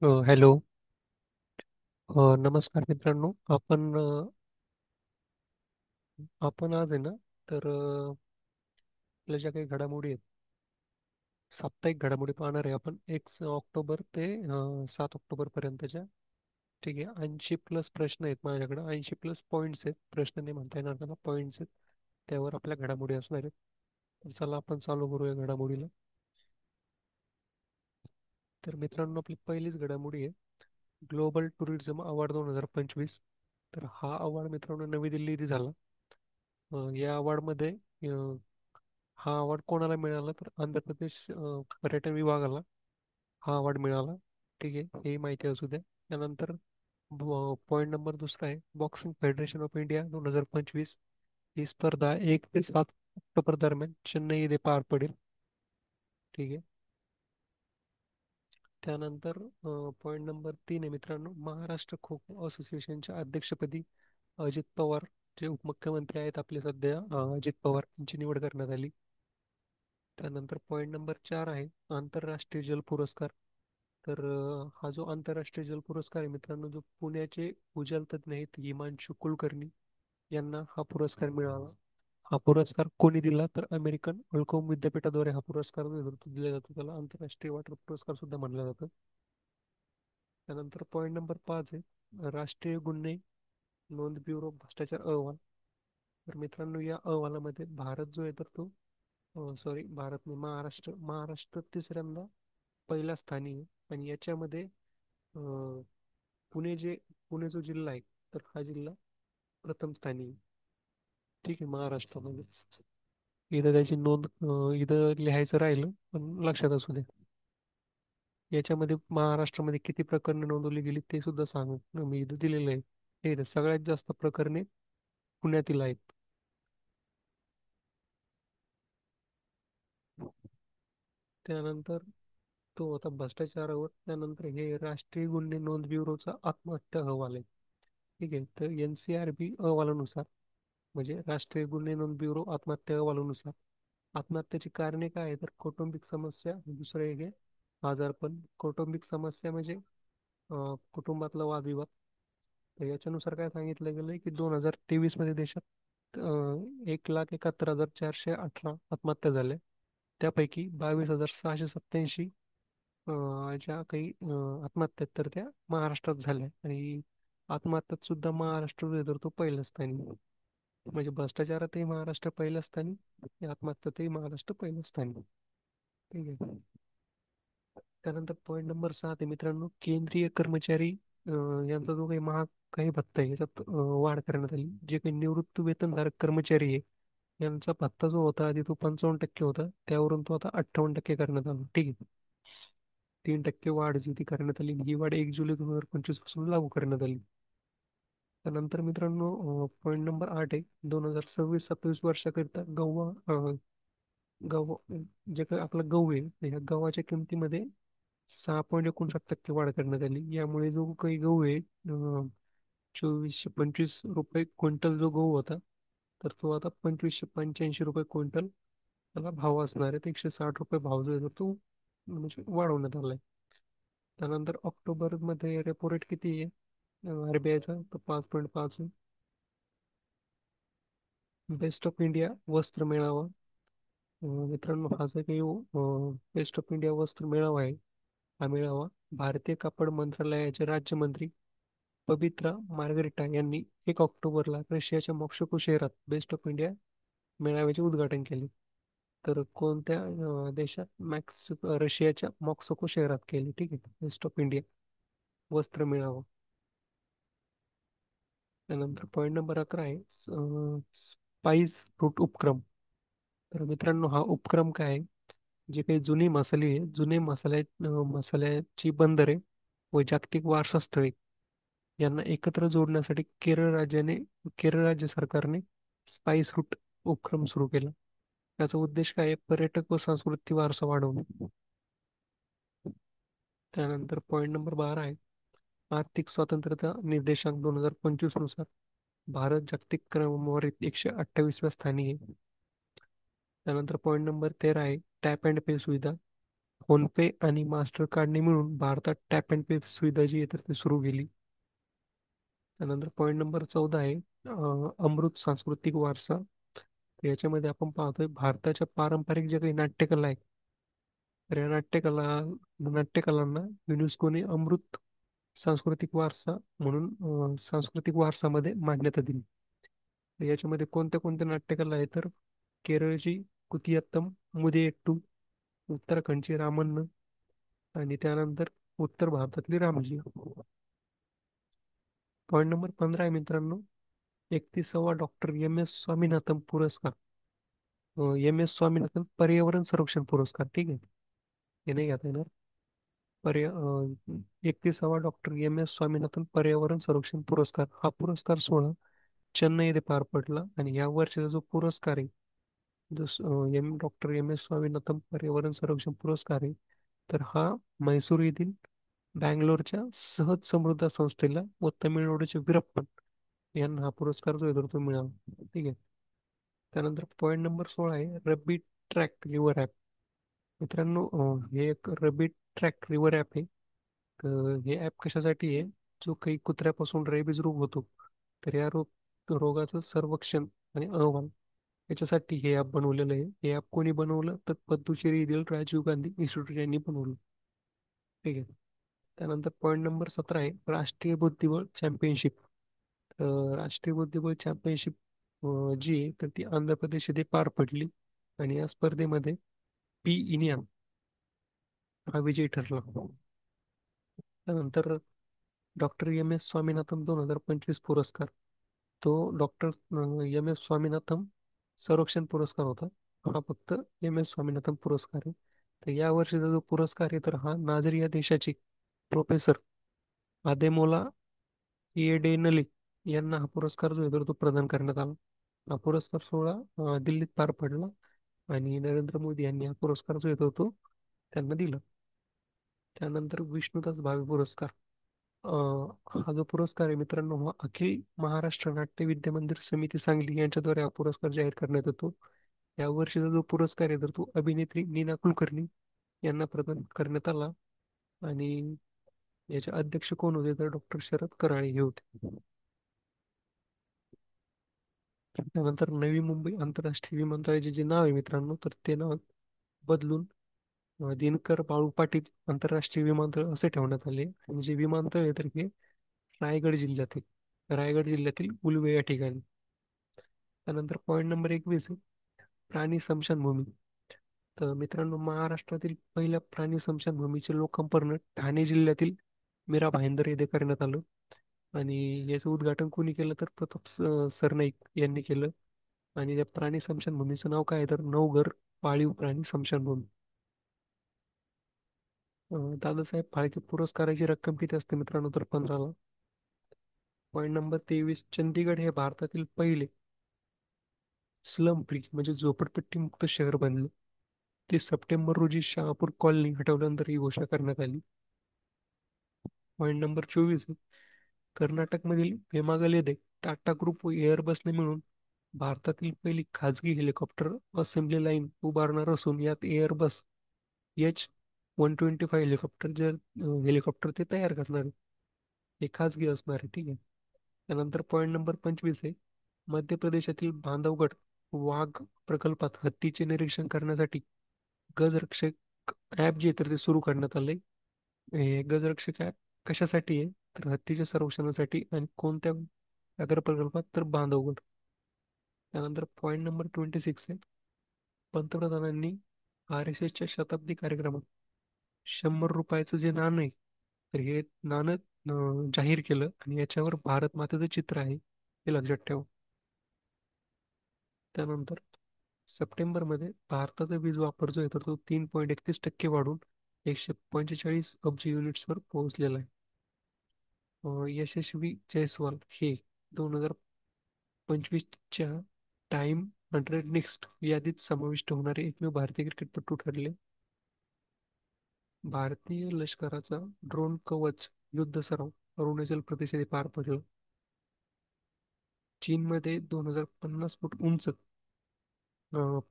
Hello. नमस्कार मित्रांनो. आपण आज आहे ना, तर आपल्या ज्या काही घडामोडी आहेत, साप्ताहिक घडामोडी पाहणार आहे आपण. 1 ऑक्टोबर ते 7 ऑक्टोबर पर्यंतच्या. ठीक आहे. 80+ प्रश्न आहेत माझ्याकडे, 80+ पॉईंट्स आहेत. प्रश्न नाही म्हणता येणार त्याला, पॉईंट्स आहेत. त्यावर आपल्या घडामोडी असणार आहेत. तर चला आपण चालू करूया घडामोडीला. तर मित्रांनो, आपली पहिलीच घडामोडी आहे ग्लोबल टुरिझम अवॉर्ड 2025. तर हा अवॉर्ड मित्रांनो नवी दिल्ली इथे झाला. या अवॉर्डमध्ये हा अवॉर्ड कोणाला मिळाला, तर आंध्र प्रदेश पर्यटन विभागाला हा अवॉर्ड मिळाला. ठीक आहे, ही माहिती असू द्या. त्यानंतर पॉईंट नंबर दुसरा आहे बॉक्सिंग फेडरेशन ऑफ इंडिया 2025. ही स्पर्धा 1 ते 7 ऑक्टोबर दरम्यान चेन्नई येथे पार पडेल. ठीक आहे. त्यानंतर पॉईंट नंबर 3 आहे मित्रांनो, महाराष्ट्र खो खो असोसिएशनच्या अध्यक्षपदी अजित पवार, जे उपमुख्यमंत्री आहेत आपले सध्या, अजित पवार यांची निवड करण्यात आली. त्यानंतर पॉईंट नंबर 4 आहे आंतरराष्ट्रीय जल पुरस्कार. तर हा जो आंतरराष्ट्रीय जल पुरस्कार आहे मित्रांनो, जो पुण्याचे भूजल तज्ञ आहेत हिमांशू कुलकर्णी यांना हा पुरस्कार मिळाला. हा पुरस्कार कोणी दिला, तर अमेरिकन होलकोम विद्यापीठाद्वारे हा पुरस्कार दिला जातो. त्याला आंतरराष्ट्रीय वॉटर पुरस्कार सुद्धा म्हणलं जातं. त्यानंतर पॉईंट नंबर 5 आहे राष्ट्रीय गुन्हे नोंद ब्युरो भ्रष्टाचार अहवाल. तर मित्रांनो, या अहवालामध्ये भारत जो आहे तर तो, सॉरी भारत नाही, महाराष्ट्र तिसऱ्यांदा पहिल्या स्थानी आहे. आणि याच्यामध्ये पुणे जे पुणे जो जिल्हा आहे, तर हा जिल्हा प्रथम स्थानी आहे. ठीक आहे, महाराष्ट्रामध्ये. इथं त्याची नोंद इथं लिहायचं राहिलं, पण लक्षात असू द्या. याच्यामध्ये महाराष्ट्रामध्ये किती प्रकरणे नोंदवली गेली ते सुद्धा सांगू मी इथं दिलेलं आहे. हे इथं सगळ्यात जास्त प्रकरणे पुण्यातील आहेत. त्यानंतर तो होता भ्रष्टाचारावर. त्यानंतर हे राष्ट्रीय गुन्हे नोंद ब्युरोचा आत्महत्या अहवाल आहे. ठीक आहे, तर NCRB अहवालानुसार, म्हणजे राष्ट्रीय गुन्हे नोंद ब्युरो आत्महत्या अहवालानुसार, आत्महत्याची कारणे काय आहे, तर कौटुंबिक समस्या, दुसरं एक आहे आजारपण. कौटुंबिक समस्या म्हणजे कुटुंबातला वादविवाद. तर याच्यानुसार काय सांगितलं गेलंय की 2023 मध्ये देशात 1,71,418 आत्महत्या झाल्या. त्यापैकी 22,687 ज्या काही आत्महत्या आहेत, तर त्या महाराष्ट्रात झाल्या. आणि आत्महत्यात सुद्धा महाराष्ट्र जो आहे तर तो पहिल्या स्थानी. म्हणजे भ्रष्टाचारातही महाराष्ट्र पहिल्या स्थानी, आणि आत्महत्यातही महाराष्ट्र पहिल्या स्थानी. ठीक आहे. त्यानंतर पॉईंट नंबर 7 आहे मित्रांनो, केंद्रीय कर्मचारी यांचा जो काही महागाई भत्ता आहे याच्यात वाढ करण्यात आली. जे काही निवृत्त वेतनधारक कर्मचारी आहे यांचा भत्ता जो होता आधी तो 55% होता, त्यावरून तो आता 58% करण्यात आला. ठीक आहे. 3% वाढ जी ती करण्यात आली, ही वाढ 1 जुलै 2025 पासून लागू करण्यात आली. त्यानंतर मित्रांनो, पॉईंट नंबर 8 आहे 2026-27 वर्षाकरिता गहू, जे काही आपला गहू आहे, तर ह्या गव्हाच्या किमतीमध्ये 6.59% वाढ करण्यात आली. यामुळे जो काही गहू आहे, 2425 रुपये क्विंटल जो गहू होता, तर तो आता 2585 रुपये क्विंटल त्याला भाव असणार आहे. 160 रुपये भाव जो आहे तो म्हणजे वाढवण्यात आलाय. त्यानंतर ऑक्टोबर मध्ये रेपो रेट किती आहे RBIचा, तर 5.5 आहे. बेस्ट ऑफ इंडिया वस्त्र मेळावा. मित्रांनो, हा जो काही बेस्ट ऑफ इंडिया वस्त्र मेळावा आहे, हा मेळावा भारतीय कापड मंत्रालयाचे राज्यमंत्री पवित्रा मार्गरेटा यांनी 1 ऑक्टोबरला रशियाच्या मॉस्को शहरात बेस्ट ऑफ इंडिया मेळाव्याचे उद्घाटन केले. तर कोणत्या देशात? रशियाच्या मॉस्को शहरात केले. ठीक आहे, बेस्ट ऑफ इंडिया वस्त्र मेळावा. त्यानंतर पॉईंट नंबर 11 आहे स्पाइस फ्रूट उपक्रम. तर मित्रांनो, हा उपक्रम काय आहे, जे काही जुनी मसाले आहे, मसाल्याची बंदरे व जागतिक वारसा स्थळे यांना एकत्र जोडण्यासाठी केरळ राज्य सरकारने स्पाइस रूट उपक्रम सुरू केला. त्याचा उद्देश काय आहे? पर्यटक व सांस्कृतिक वारसा वाढवणे. त्यानंतर पॉईंट नंबर 12 आहे आर्थिक स्वातंत्र्यता निर्देशांक 2025 नुसार भारत जागतिक क्रमवारीत 128व्या स्थानी आहे. त्यानंतर पॉईंट नंबर 13 आहे टॅप अँड पे सुविधा. फोनपे आणि मास्टर कार्डने मिळून भारतात टॅप अँड पे सुविधा जी आहे तर ती सुरू केली. त्यानंतर पॉईंट नंबर 14 आहे अमृत सांस्कृतिक वारसा. तर याच्यामध्ये आपण पाहतोय भारताच्या पारंपरिक ज्या काही नाट्यकला आहेत तर या नाट्यकलांना युनेस्कोने अमृत सांस्कृतिक वारसा म्हणून सांस्कृतिक वारसामध्ये मान्यता दिली. तर याच्यामध्ये कोणत्या कोणत्या नाट्यकला आहे तर केरळची कुतियात्तम मुदियट्टू, उत्तराखंडची रामन्न आणि त्यानंतर उत्तर भारतातली रामजी. पॉईंट नंबर 15 आहे मित्रांनो 31वा डॉक्टर एम एस स्वामीनाथन पुरस्कार. एम एस स्वामीनाथन पर्यावरण संरक्षण पुरस्कार, ठीक आहे. हे नाही घेता येणार. 31वा डॉक्टर एम एस स्वामीनाथन पर्यावरण संरक्षण पुरस्कार हा पुरस्कार सोहळा चेन्नई येथे पार पडला आणि या वर्षाचा जो पुरस्कार आहे डॉक्टर एम एस स्वामीनाथन पर्यावरण संरक्षण पुरस्कार आहे तर हा म्हैसूर येथील बँगलोरच्या सहज समृद्ध संस्थेला व तमिळनाडूच्या वीरप्पन यांना हा पुरस्कार जो आहे तर तो मिळाला, ठीक आहे. त्यानंतर पॉईंट नंबर 16 आहे रब्बी ट्रॅक रिव्हर ॲप. मित्रांनो हे एक रब्बी ट्रॅक रिव्हर ॲप आहे. तर हे ॲप कशासाठी आहे जो काही कुत्र्यापासून रेबीज रोग होतो तर या रोगाचं सर्वेक्षण आणि अहवाल याच्यासाठी हे ॲप बनवलेलं आहे. हे ॲप कोणी बनवलं तर पद्मश्री येथील राजीव गांधी इन्स्टिट्यूट यांनी बनवलं, ठीक आहे. त्यानंतर पॉईंट नंबर 17 आहे राष्ट्रीय बुद्धिबळ चॅम्पियनशिप. राष्ट्रीय बुद्धिबळ चॅम्पियनशिप जी आहे तर ती आंध्र प्रदेश येथे पार पडली आणि या स्पर्धेमध्ये पी इनिया हा विजयी ठरला. त्यानंतर डॉक्टर एम एस स्वामीनाथन 2025 पुरस्कार. तो डॉक्टर एम एस स्वामीनाथन संरक्षण पुरस्कार होता. हा फक्त एम एस स्वामीनाथन पुरस्कार आहे. तर या वर्षीचा जो पुरस्कार आहे तर हा नाझरिया देशाची प्रोफेसर आदेमोला येडेनली यांना हा पुरस्कार जो आहे तर तो प्रदान करण्यात आला. हा पुरस्कार सोहळा दिल्लीत पार पडला आणि नरेंद्र मोदी यांनी हा पुरस्कार जो आहे तर तो त्यांना दिला. त्यानंतर विष्णुदास भावे पुरस्कार. हा जो पुरस्कार आहे मित्रांनो हा अखिल महाराष्ट्र नाट्य विद्या मंदिर समिती सांगली यांच्याद्वारे हा पुरस्कार जाहीर करण्यात येतो. या वर्षीचा जो पुरस्कार आहे तर तो अभिनेत्री नीना कुलकर्णी यांना प्रदान करण्यात आला आणि याचे अध्यक्ष कोण होते तर डॉक्टर शरद कराळे हे होते. त्यानंतर नवी मुंबई आंतरराष्ट्रीय विमानतळाचे जे नाव आहे मित्रांनो तर ते नाव बदलून दिनकर बाळू पाटील आंतरराष्ट्रीय विमानतळ असे ठेवण्यात आले आणि जे विमानतळ आहे तर हे रायगड जिल्ह्यातील उलवे या ठिकाणी. त्यानंतर पॉईंट नंबर 21 आहे प्राणी स्मशानभूमी. तर मित्रांनो महाराष्ट्रातील पहिल्या प्राणी स्मशानभूमीचे लोकार्पण ठाणे जिल्ह्यातील मीरा भाईंदर येथे करण्यात आलं आणि याचं उद्घाटन कोणी केलं तर प्रताप सरनाईक यांनी केलं. आणि त्या प्राणी स्मशानभूमीचं नाव काय आहे तर नवघर पाळीव प्राणी स्मशानभूमी. दादासाहेब फाळके पुरस्काराची रक्कम किती असते मित्रांनो तर 15 लाख. पॉईंट नंबर 23 चंदीगड हे भारतातील पहिले स्लम फ्री म्हणजे झोपडपट्टी मुक्त शहर बनले. 30 सप्टेंबर रोजी शहापूर कॉलनी हटवल्यानंतर ही घोषणा करण्यात आली. पॉईंट नंबर 24 आहे कर्नाटकमधील वेमागल येथे टाटा ग्रुप व एअरबसने मिळून भारतातील पहिली खाजगी हेलिकॉप्टर असेंब्ली लाईन उभारणार असून यात एअरबस H-125 हेलिकॉप्टर ते तयार करणार आहे. हे खाजगी असणार आहे, ठीक आहे. त्यानंतर पॉईंट नंबर 25 आहे मध्य प्रदेशातील बांधवगड वाघ प्रकल्पात हत्तीचे निरीक्षण करण्यासाठी गजरक्षक ॲप जे तर ते सुरू करण्यात आले. हे गजरक्षक ॲप कशासाठी आहे तर हत्तीच्या संरक्षणासाठी आणि कोणत्या व्याघ्र प्रकल्पात तर बांधवगड. त्यानंतर पॉईंट नंबर 26 आहे पंतप्रधानांनी RSSच्या शताब्दी कार्यक्रमात 100 रुपयाचं जे नाणं आहे तर हे नाणं जाहीर केलं आणि याच्यावर भारत मातेचं चित्र आहे हे लक्षात ठेवा. त्यानंतर सप्टेंबरमध्ये भारताचा वीज वापर जो आहे तर तो 3.31% वाढून 145 अब्ज युनिट्सवर पोहोचलेला आहे. यशस्वी जयस्वाल हे 2025च्या टाइम 100 नेक्स्ट यादीत समाविष्ट होणारे एकमेव भारतीय क्रिकेटपटू ठरले. भारतीय लष्कराचा ड्रोन कवच युद्ध सराव अरुणाचल प्रदेश येथे पार पडला. चीनमध्ये 2050 फूट उंच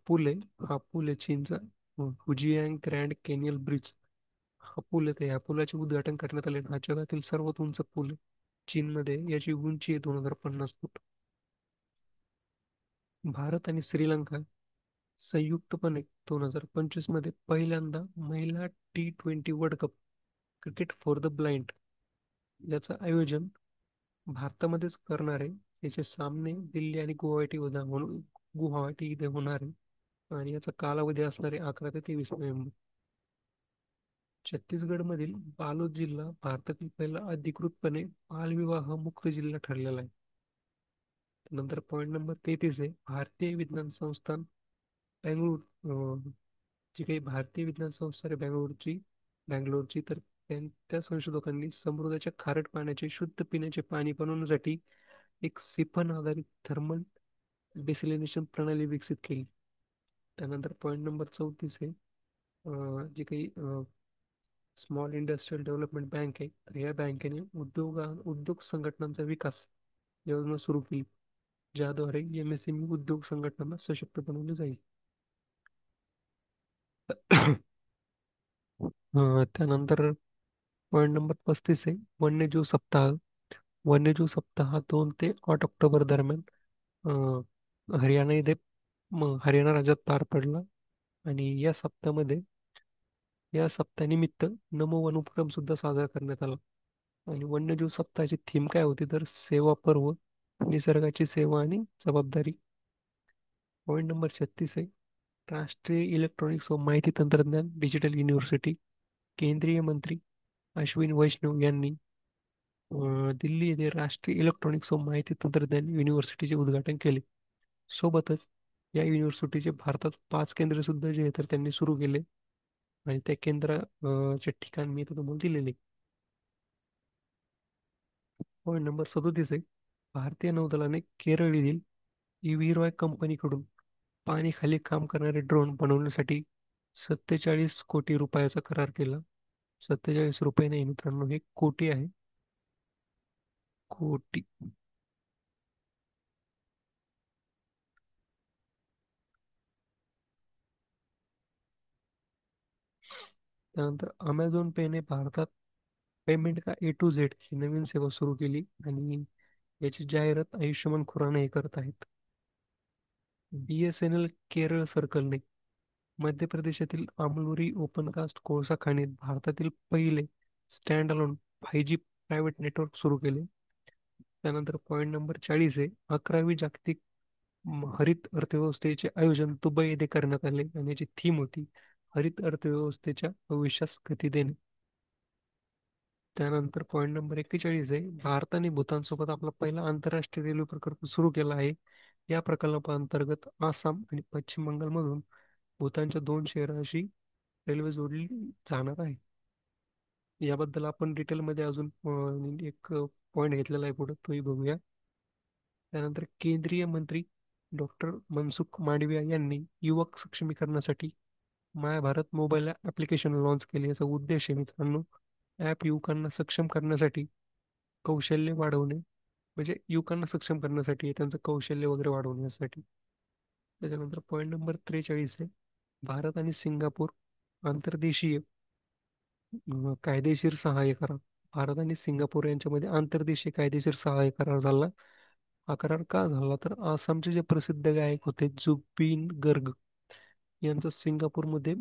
पूल आहे. हा पूल आहे चीनचा फुजियांग ग्रँड कॅनियल ब्रिज हा पूल आहे. ह्या पुलाचे उद्घाटन करण्यात आले. हा जगातील सर्वात उंच पूल आहे. चीनमध्ये याची उंची आहे 2050 फूट. भारत आणि श्रीलंका संयुक्तपणे 2025 मध्ये पहिल्यांदा महिला T20 world cup cricket for the blind याचं आयोजन भारतामध्येच करणार आहे. याचे सामने दिल्ली आणि गुवाहाटी इथे होणार आहे आणि याचा कालावधी असणार आहे 11 ते 23 नोव्हेंबर. छत्तीसगडमधील बालोद जिल्हा भारतातील पहिला अधिकृतपणे बालविवाह मुक्त जिल्हा ठरलेला आहे. नंतर पॉईंट नंबर 33 आहे भारतीय विज्ञान संस्थान बँगळूर. जी काही भारतीय विज्ञान संस्था आहे बँगलोरची तर त्या संशोधकांनी समुद्राच्या खारट पाण्याचे शुद्ध पिण्याचे पाणी बनवण्यासाठी एक सिफन आधारित थर्मल डिसॅलिनेशन प्रणाली विकसित केली. त्यानंतर पॉईंट नंबर 34 आहे जी काही स्मॉल इंडस्ट्रियल डेव्हलपमेंट बँक आहे तर या बँकेने उद्योग संघटनांचा विकास योजना सुरू केली ज्याद्वारे MSME उद्योग संघटनांना सशक्त बनवले जाईल. त्यानंतर पॉईंट नंबर 35 आहे वन्यजीव सप्ताह. वन्यजीव सप्ताह हा 2 ते 8 ऑक्टोबर दरम्यान हरियाणा येथे हरियाणा राज्यात पार पडला आणि या सप्ताहानिमित्त नमो वन उपक्रम सुद्धा साजरा करण्यात आला. आणि वन्यजीव सप्ताहाची थीम काय होती तर सेवा पर्व, निसर्गाची सेवा आणि जबाबदारी. पॉईंट नंबर 36 आहे राष्ट्रीय इलेक्ट्रॉनिक्स व माहिती तंत्रज्ञान डिजिटल युनिव्हर्सिटी. केंद्रीय मंत्री अश्विन वैष्णव यांनी दिल्ली येथे राष्ट्रीय इलेक्ट्रॉनिक्स व माहिती तंत्रज्ञान युनिव्हर्सिटीचे उद्घाटन केले. सोबतच या युनिव्हर्सिटीचे भारतात 5 केंद्र सुद्धा जे आहे तर त्यांनी सुरू केले आणि त्या केंद्राचे ठिकाण मी इथं तुम्हाला दिलेले. पॉईंट नंबर 37 आहे भारतीय नौदलाने केरळ येथील रॉय कंपनीकडून पाणी खाली काम करणारे ड्रोन बनवण्यासाठी 47 कोटी रुपयाचा करार केला. 47 रुपये नाही मित्रांनो, हे कोटी आहे. कोटी. त्यानंतर अमेझॉन पेने भारतात पेमेंट का A to Z ही नवीन सेवा सुरू केली आणि याची जाहिरात आयुष्यमान खुराना हे करत आहेत. BSNL केरळ सर्कलने मध्य प्रदेशातील अमलोरी ओपन कास्ट कोळसा खाणीत भारतातील पहिले stand alone 5G private network सुरू केले. त्यानंतर पॉईंट नंबर 40 आहे 11वी जागतिक हरित अर्थव्यवस्थेचे आयोजन दुबई येथे करण्यात आले आणि याची थीम होती हरित अर्थव्यवस्थेच्या भविष्यास गती देणे. त्यानंतर पॉईंट नंबर 41 आहे भारताने भूतानसोबत आपला पहिला आंतरराष्ट्रीय रेल्वे प्रकल्प सुरू केला आहे. या प्रकल्पाअंतर्गत आसाम आणि पश्चिम बंगालमधून भूतानच्या 2 शहरांशी रेल्वे जोडली जाणार आहे. याबद्दल आपण डिटेलमध्ये अजून एक पॉईंट घेतलेला आहे पुढे तोही बघूया. त्यानंतर केंद्रीय मंत्री डॉक्टर मनसुख मांडविया यांनी युवक सक्षमीकरणासाठी माय भारत मोबाईल ॲप्लिकेशन लॉन्च केले. याचा उद्देश आहे मित्रांनो ॲप युवकांना सक्षम करण्यासाठी कौशल्य वाढवणे म्हणजे युवकांना सक्षम करण्यासाठी आहे, त्यांचं कौशल्य वगैरे वाढवण्यासाठी. त्याच्यानंतर पॉईंट नंबर 43 आहे भारत आणि सिंगापूर आंतर्देशीय कायदेशीर सहाय्य करार. भारत आणि सिंगापूर यांच्यामध्ये आंतर्देशीय कायदेशीर सहाय्य करार झाला. हा करार का झाला तर आसामचे जे प्रसिद्ध गायक होते जुबिन गर्ग यांचा सिंगापूरमध्ये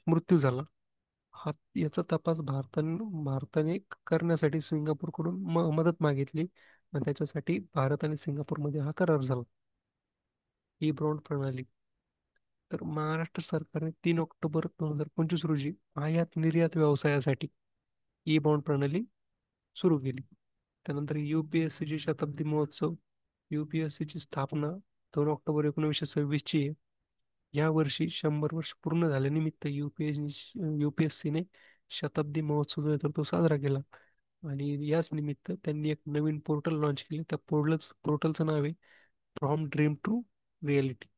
मृत्यू झाला. याचा तपास भारताने करण्यासाठी सिंगापूरकडून मदत मागितली आणि त्याच्यासाठी भारत आणि सिंगापूरमध्ये हा करार झाला. ही ब्रॉड प्रणाली तर महाराष्ट्र सरकारने 3 ऑक्टोबर 2025 रोजी आयात निर्यात व्यवसायासाठी ई बॉन्ड प्रणाली सुरू केली. त्यानंतर UPSC ची शताब्दी महोत्सव UPSC ची स्थापना 2 ऑक्टोबर 1926 ची आहे. या वर्षी 100 वर्ष पूर्ण झाल्यानिमित्त UPSC ने शताब्दी महोत्सव जो आहे तर तो साजरा केला आणि याच निमित्त त्यांनी एक नवीन पोर्टल लॉन्च केले. त्या पोर्टलचं नाव आहे from dream to reality.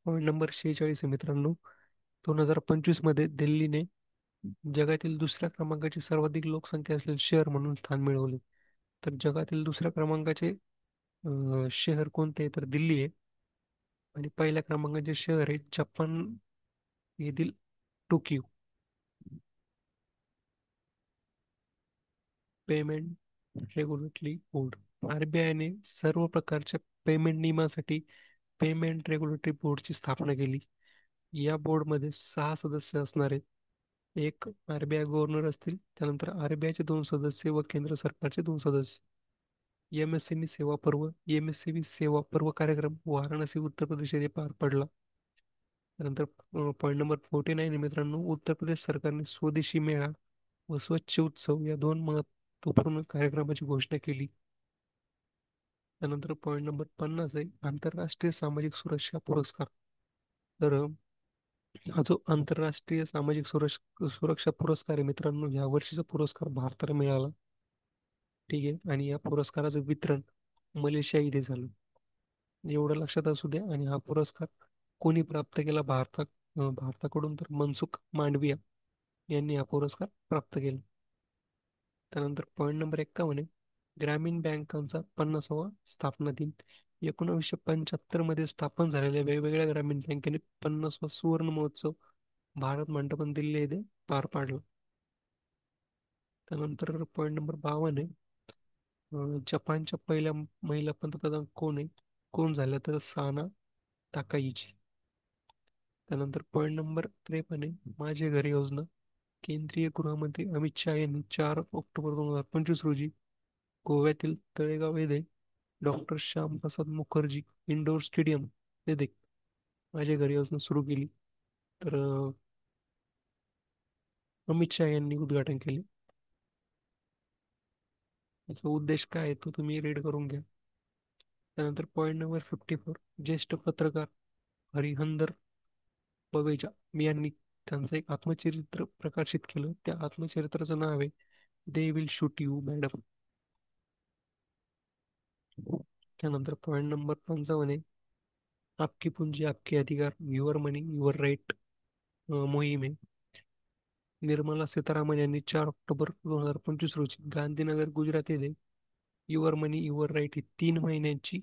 Point number 46 आहे मित्रांनो 2025 मध्ये दिल्लीने जगातील दुसऱ्या क्रमांकाची सर्वाधिक लोकसंख्या असलेले शहर म्हणून स्थान मिळवले. तर जगातील दुसऱ्या क्रमांकाचे शहर कोणते आहे तर दिल्ली आहे. आणि पहिल्या क्रमांकाचे शहर आहे जपान येथील टोकियो. Payment regulatory board. आरबीआयने सर्व प्रकारच्या पेमेंट नियमासाठी पेमेंट रेग्युलेटरी बोर्डची स्थापना केली. या बोर्डमध्ये 6 सदस्य असणार आहेत. एक आरबीआय गव्हर्नर असतील, त्यानंतर आरबीआयचे 2 सदस्य व केंद्र सरकारचे 2 सदस्य. एमएसएमई सेवा पर्व. एमएसएमई सेवा पर्व कार्यक्रम वाराणसी उत्तर प्रदेश येथे पार पडला. त्यानंतर पॉईंट नंबर 49 मित्रांनो, उत्तर प्रदेश सरकारने स्वदेशी मेळा व स्वच्छ उत्सव या दोन महत्त्वपूर्ण कार्यक्रमाची घोषणा केली. त्यानंतर पॉईंट नंबर 50 आहे आंतरराष्ट्रीय सामाजिक सुरक्षा पुरस्कार. तर हा जो आंतरराष्ट्रीय सामाजिक सुरक्षा पुरस्कार आहे मित्रांनो, या वर्षीचा पुरस्कार भारताला मिळाला. ठीक आहे, आणि या पुरस्काराचं वितरण मलेशिया इथे झालं. एवढं लक्षात असू द्या. आणि हा पुरस्कार कोणी प्राप्त केला भारताकडून, तर मनसुख मांडविया यांनी हा पुरस्कार प्राप्त केला. त्यानंतर पॉईंट नंबर 51 आहे ग्रामीण बँकांचा 50वा स्थापना दिन. 1975 मध्ये स्थापन झालेल्या वेगवेगळ्या ग्रामीण बँकेने 50वा सुवर्ण महोत्सव भारत मंडपम दिल्ली येथे पार पाडला. त्यानंतर पॉईंट नंबर 52 आहे जपानच्या पहिल्या महिला पंतप्रधान कोण झाल्या, तर साना ताकाईची. त्यानंतर पॉईंट नंबर 53 आहे माझे घर योजना. केंद्रीय गृहमंत्री अमित शहा यांनी 4 ऑक्टोबर 2025 रोजी गोव्यातील तळेगाव येथे doctor Shyamprasad Mukherjee indoor stadium येथे माझे घर योजना सुरू केली. तर अमित शहा यांनी उद्घाटन केले. याचा उद्देश काय आहे तो तुम्ही रीड करून घ्या. त्यानंतर पॉईंट नंबर 54 ज्येष्ठ पत्रकार हरिहंदर बवेजा यांनी त्यांचं एक आत्मचरित्र प्रकाशित केलं. त्या आत्मचरित्राचं नाव आहे they will shoot you madam. त्यानंतर पॉईंट नंबर 55 आहे आपकी पूंजी आपके अधिकार, युअर मनी युअर राईट मोहीम आहे. निर्मला सीतारामन यांनी 4 ऑक्टोबर 2025 रोजी गांधीनगर गुजरात येथे युअर मनी युअर राईट ही 3 महिन्यांची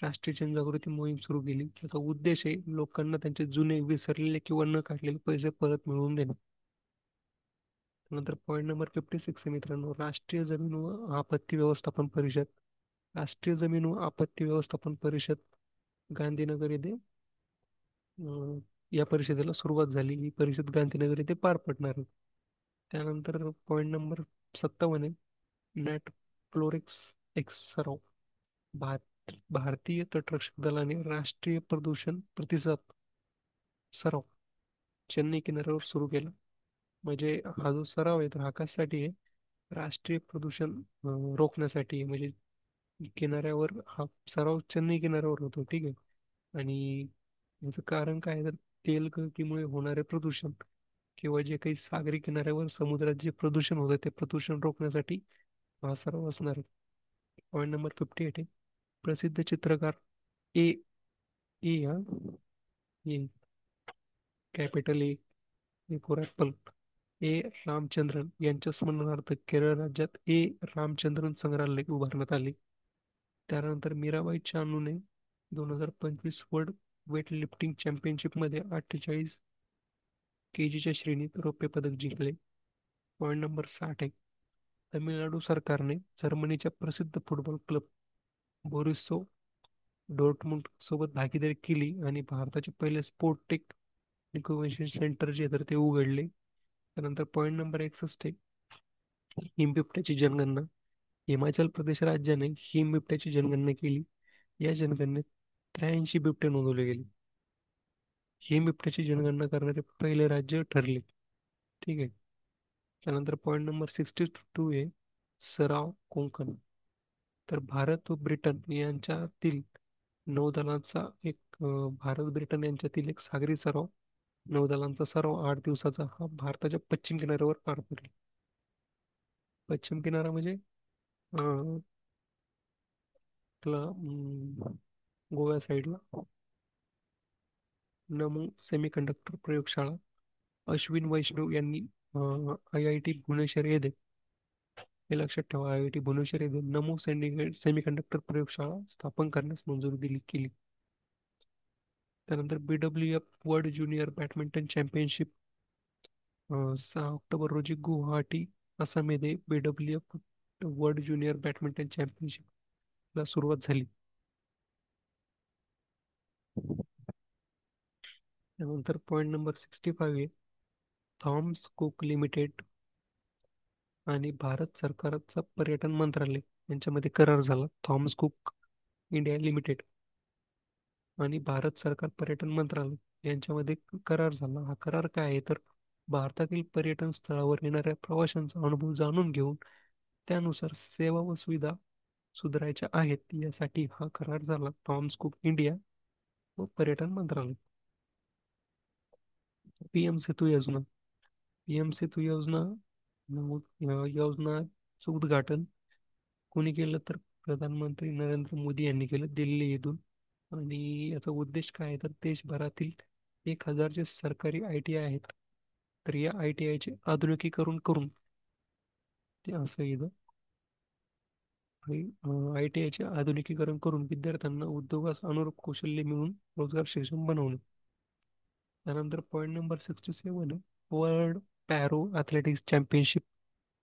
राष्ट्रीय जनजागृती मोहीम सुरू केली. त्याचा उद्देश आहे लोकांना त्यांचे जुने विसरलेले किंवा न काढलेले पैसे परत मिळवून देणे. नंतर पॉईंट नंबर 56 आहे मित्रांनो राष्ट्रीय जमीन व आपत्ती व्यवस्थापन परिषद. राष्ट्रीय जमीन व आपत्ती व्यवस्थापन परिषद गांधीनगर येथे या परिषदेला सुरुवात झाली. ही परिषद गांधीनगर येथे पार पडणार आहे. त्यानंतर पॉईंट नंबर 57 आहे नॅट फ्लोरेक्स एक्स सराव. भारतीय तटरक्षक दलाने राष्ट्रीय प्रदूषण प्रतिसाद सराव चेन्नई किनाऱ्यावर सुरू केला. म्हणजे हा जो सराव आहे तर हा कशासाठी आहे, राष्ट्रीय प्रदूषण रोखण्यासाठी आहे. म्हणजे किनाऱ्यावर हा सराव चेन्नई किनाऱ्यावर होतो. ठीक आहे. आणि याचं कारण काय आहे तर तेलगळतीमुळे होणारे प्रदूषण किंवा जे काही सागरी किनाऱ्यावर समुद्रात जे प्रदूषण होतं ते प्रदूषण रोखण्यासाठी हा सराव असणार आहे. पॉईंट नंबर 58 आहे प्रसिद्ध चित्रकार ए ए हा A capital A for apple A Ramachandran यांच्या स्मरणार्थ केरळ राज्यात ए रामचंद्रन संग्रहालय उभारण्यात आले. त्यानंतर मीराबाई चानूने 2025 वर्ल्ड वेट लिफ्टिंग चॅम्पियनशिपमध्ये 48 kg श्रेणीत रौप्य पदक जिंकले. पॉईंट नंबर 60 आहे तमिळनाडू सरकारने जर्मनीच्या प्रसिद्ध फुटबॉल क्लब बोरिसो डोर्टमुंड सोबत भागीदारी केली आणि भारताचे पहिले स्पोर्ट टेक इन्क्युबेशन सेंटर जे तर ते उघडले. त्यानंतर पॉईंट नंबर 61 आहे हिमबिबट्याची जनगणना. हिमाचल प्रदेश राज्याने हिमबिबट्याची जनगणना केली. या जनगणनेत 83 बिबटे नोंदवले गेले. हिमबिबट्याची जनगणना करणारे पहिले राज्य ठरले. ठीक आहे. त्यानंतर पॉईंट नंबर 62 आहे सराव कोंकण. तर भारत व ब्रिटन यांच्यातील नौदलाचा एक भारत ब्रिटन यांच्यातील एक सागरी सराव नौदलांचा सराव 8 दिवसाचा हा भारताच्या पश्चिम किनाऱ्यावर पार पडला. पश्चिम किनारा म्हणजे आपला गोव्या साईडला. नमो सेमीकंडक्टर प्रयोगशाळा अश्विन वैष्णव यांनी IIT भुवनेश्वर येथे हे लक्षात ठेवा IIT भुवनेश्वर येथे नमो सेमीकंडक्टर प्रयोगशाळा स्थापन करण्यास मंजुरी केली. त्यानंतर BWF world junior badminton championship 6 October रोजी गुवाहाटी आसाममध्ये BWF वर्ल्ड ज्युनियर बॅडमिंटन चॅम्पियनशिपला सुरुवात झाली. त्यानंतर पॉईंट नंबर 65 आहे, थॉमस कुक लिमिटेड आणि भारत सरकारचा पर्यटन मंत्रालय यांच्यामध्ये करार झाला. थॉमस कुक इंडिया लिमिटेड आणि भारत सरकार पर्यटन मंत्रालय यांच्यामध्ये करार झाला. हा करार काय आहे तर भारतातील पर्यटन स्थळावर येणाऱ्या प्रवाशांचा अनुभव जाणून घेऊन त्यानुसार सेवा व सुविधा सुधारायच्या आहेत यासाठी हा करार झाला. थॉमस कुक इंडिया व पर्यटन मंत्रालय. पीएम सेतू योजना. पीएम सेतू योजना योजनाचं उद्घाटन कोणी केलं तर प्रधानमंत्री नरेंद्र मोदी यांनी केलं दिल्ली येथून. आणि याचा उद्देश काय आहे तर देशभरातील 1,000 जे सरकारी ITI आहेत तर या ITI चे आधुनिकीकरण करून ते असं येतं ITI चे आधुनिकीकरण करून विद्यार्थ्यांना उद्योगास अनुरूप कौशल्य मिळवून रोजगार सक्षम बनवणे. त्यानंतर point number 67 world para athletics championship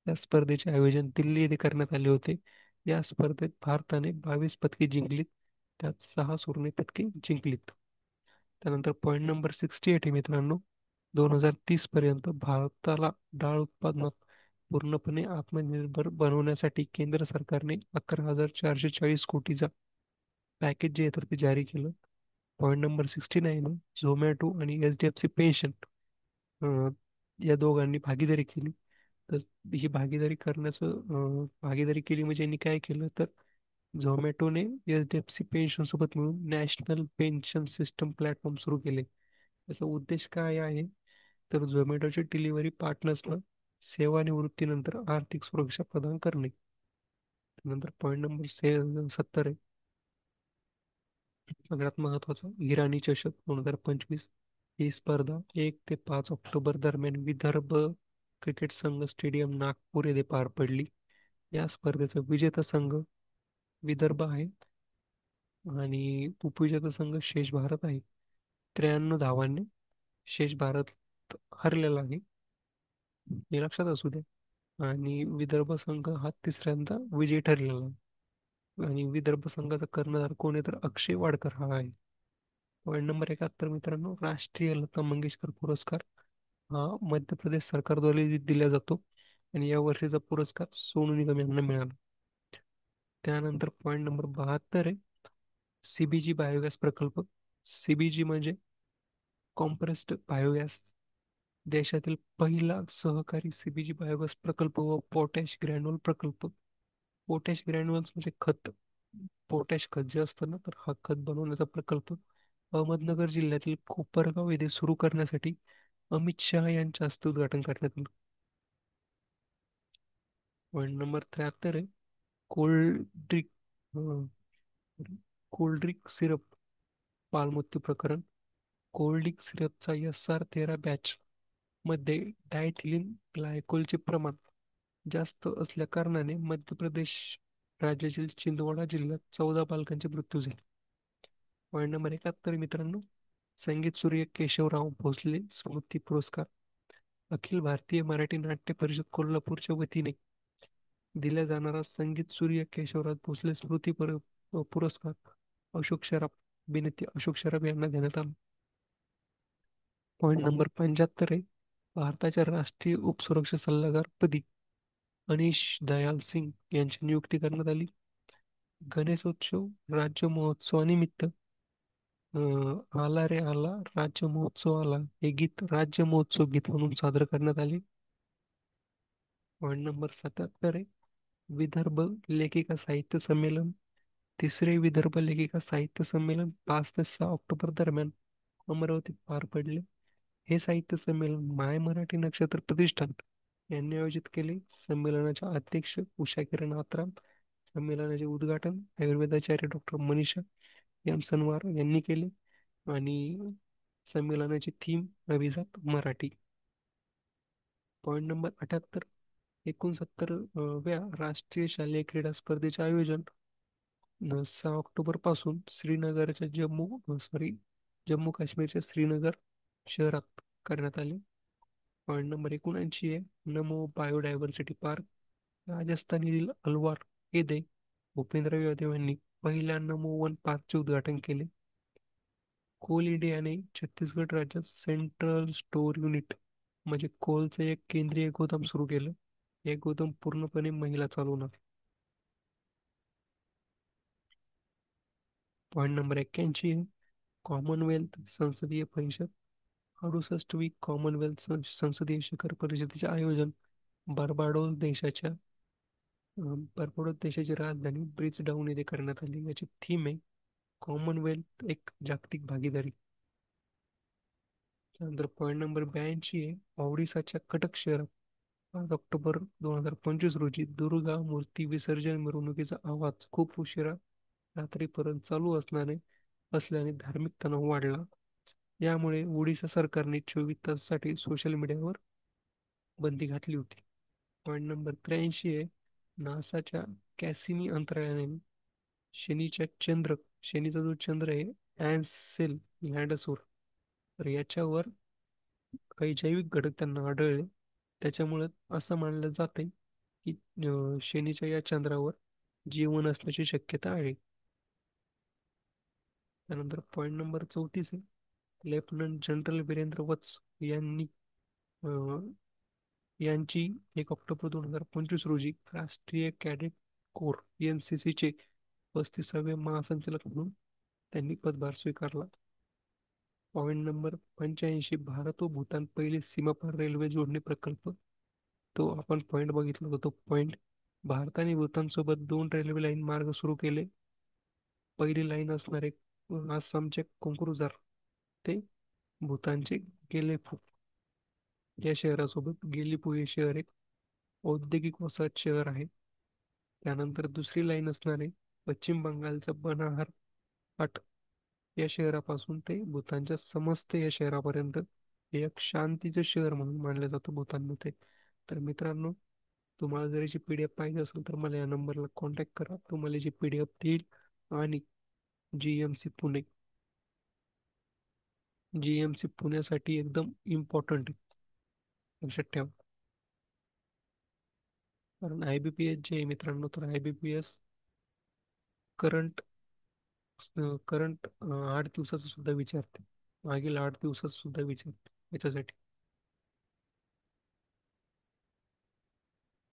या स्पर्धेचे आयोजन दिल्ली येथे करण्यात आले होते. या स्पर्धेत भारताने 22 पदके जिंकलीत, त्यात 6 सुवर्ण पदके जिंकलीत. त्यानंतर पॉईंट नंबर 68 आहे मित्रांनो, 2030 पर्यंत भारताला डाळ उत्पादनात पूर्णपणे आत्मनिर्भर बनवण्यासाठी केंद्र सरकारने 11,440 कोटीचा पॅकेज जे आहे तर ते जारी केलं. पॉईंट नंबर 69 झोमॅटो आणि HDFC पेन्शन या दोघांनी भागीदारी केली. तर ही भागीदारी भागीदारी केली म्हणजे यांनी काय केलं तर झोमॅटोने HDFC पेन्शन सोबत मिळून नॅशनल पेन्शन सिस्टम प्लॅटफॉर्म सुरू केले. याचा उद्देश काय आहे तर झोमॅटोच्या डिलिव्हरी पार्टनर्सला सेवानिवृत्तीनंतर आर्थिक सुरक्षा प्रदान करणे. नंतर पॉईंट नंबर 70 आहे, सगळ्यात महत्वाचा इराणी चषक 2025. ही स्पर्धा 1 ते 5 ऑक्टोबर दरम्यान विदर्भ क्रिकेट संघ स्टेडियम नागपूर येथे पार पडली. या स्पर्धेचा विजेता संघ विदर्भ आहे आणि उपविजेता संघ शेष भारत आहे. 93 धावांनी शेष भारत हरलेला आहे, हे लक्षात असू द्या. आणि विदर्भ संघ हा तिसऱ्यांदा विजयी ठरलेला आहे. आणि विदर्भ संघाचा कर्णधार कोण आहे तर अक्षय वाडकर हा आहे. पॉईंट नंबर 71 मित्रांनो, राष्ट्रीय लता मंगेशकर पुरस्कार हा मध्य प्रदेश सरकारद्वारे दिला जातो आणि या वर्षीचा पुरस्कार सोनू निगम यांना मिळाला. त्यानंतर पॉईंट नंबर 72 आहे, CBG बायोगॅस प्रकल्प. CBG म्हणजे कॉम्प्रेस्ड बायोगॅस, देशातील पहिला सहकारी CBG बायोगॅस प्रकल्प व पोटॅश ग्रॅन्युअल प्रकल्प. पोटॅश ग्रॅन्युअल्स म्हणजे खत, पोटॅश खत जे असतं ना तर हा खत बनवण्याचा प्रकल्प अहमदनगर जिल्ह्यातील कोपरगाव येथे सुरू करण्यासाठी अमित शहा यांच्या हस्ते उद्घाटन करण्यात आलं. पॉईंट नंबर 73 आहे, cold drink cold drink syrup पालमृत्यू प्रकरण. कोल्ड ड्रिंक सिरपचा SR13 बॅच मध्ये डायथिलीन ग्लायकोलचे प्रमाण जास्त असल्या कारणाने मध्य प्रदेश राज्यातील छिंदवाडा जिल्ह्यात 14 बालकांचे मृत्यू झाले. पॉईंट नंबर 71 मित्रांनो, संगीत सूर्य केशवराव भोसले स्मृती पुरस्कार. अखिल भारतीय मराठी नाट्य परिषद कोल्हापूरच्या वतीने दिला जाणारा संगीत सूर्य केशवराव भोसले पुरस्कार अशोक सराफ अभिनेते अशोक सराफ यांना देण्यात आला. पॉईंट नंबर 75 आहे, भारताच्या राष्ट्रीय उपसुरक्षा सल्लागार पदी अनिश दयाल सिंग यांची नियुक्ती करण्यात आली. गणेशोत्सव राज्य महोत्सवानिमित्त आला रे आला राज्य महोत्सव आला हे गीत राज्य महोत्सव गीत म्हणून सादर करण्यात आले. पॉईंट नंबर 77 आहे, विदर्भ लेखिका साहित्य संमेलन. तिसरे विदर्भ लेखिका साहित्य संमेलन 5 ते 6 ऑक्टोबर दरम्यान अमरावतीत पार पडले. हे साहित्य संमेलन माय मराठी नक्षत्र प्रतिष्ठान यांनी आयोजित केले. संमेलनाच्या अध्यक्ष उषा किरण आत्राम, संमेलनाचे उद्घाटन आयुर्वेदाचार्य डॉक्टर मनीषा एम सनवार यांनी केले आणि संमेलनाची थीम अभिजात मराठी. पॉईंट नंबर 78, 69व्या राष्ट्रीय शालेय क्रीडा स्पर्धेचे आयोजन 6 ऑक्टोबर पासून श्रीनगरच्या जम्मू काश्मीरच्या श्रीनगर शहरात करण्यात आले. पॉईंट नंबर 79 आहे नमो बायोडायव्हर्सिटी पार्क. राजस्थान येथील अलवार येथे भूपेंद्र यादव यांनी पहिल्या नमो वन पार्कचे उद्घाटन केले. कोल इंडियाने छत्तीसगड राज्यात सेंट्रल स्टोअर युनिट म्हणजे कोलचं एक केंद्रीय गोदाम सुरू केलं. हे गोदाम पूर्णपणे महिला चालवणार. पॉईंट नंबर 81 आहे कॉमनवेल्थ संसदीय परिषद. 68वी कॉमनवेल्थ संसदीय शिखर परिषदेचे आयोजन बार्बाडोस देशाच्या बार्बाडोस देशाची राजधानी ब्रिज डाऊन येथे करण्यात आली. याची थीम आहे कॉमनवेल्थ एक जागतिक भागीदारी. त्यानंतर पॉईंट नंबर 82 आहे ओडिसाच्या कटक शहरात 5 ऑक्टोबर 2025 रोजी दुर्गा मूर्ती विसर्जन मिरवणुकीचा आवाज खूप उशिरा रात्रीपर्यंत चालू असल्याने धार्मिक तणाव वाढला. यामुळे ओडिशा सरकारने 24 तासासाठी सोशल मीडियावर बंदी घातली होती. पॉईंट नंबर 83 आहे नासाच्या कॅसिनी अंतराळयानाने शनीच्या चंद्र शनीचा जो चंद्र आहे अँसेल लँडसवर तर याच्यावर काही जैविक घटक त्यांना आढळले. त्याच्यामुळे असं मानलं जाते की शनीच्या या चंद्रावर जीवन असण्याची शक्यता आहे. त्यानंतर पॉईंट नंबर 34 आहे लेफ्टनंट जनरल वीरेंद्र वत्स अं, यांची 1 ऑक्टोबर 2025 रोजी राष्ट्रीय कॅडेट कोर NCC चे 35वे महासंचालक म्हणून त्यांनी पदभार स्वीकारला. पॉईंट नंबर 85 भारत व भूतान पहिले सीमापार रेल्वे जोडणी प्रकल्प. तो आपण पॉईंट बघितला होता तो पॉईंट. भारताने भूतान सोबत 2 रेल्वे लाईन मार्ग सुरू केले. पहिली लाईन असणारे आसामचे कोक्राझार ते भूतानचे गेलेफू या शहरासोबत गेलीपू हे शहर एक औद्योगिक वसाहत शहर आहे. त्यानंतर दुसरी लाईन असणारे पश्चिम बंगालच्या बनाहार पाट या शहरापासून ते भूतानच्या समस्त या शहरापर्यंत हे एक शांतीचे शहर म्हणून मानलं जातं भूतानमध्ये. तर मित्रांनो, तुम्हाला जर याची PDF पाहिजे असेल तर मला या नंबरला कॉन्टॅक्ट करा. तुम्हाला याची PDF देईल. आणि GMC पुणे GMC पुण्यासाठी एकदम इम्पॉर्टंट आहे, लक्षात ठेवा. कारण IBPS जे आहे मित्रांनो, तर IBPS करंट करंट 8 दिवसाचं सुद्धा विचारते. मागील 8 दिवसाचं सुद्धा विचारते याच्यासाठी.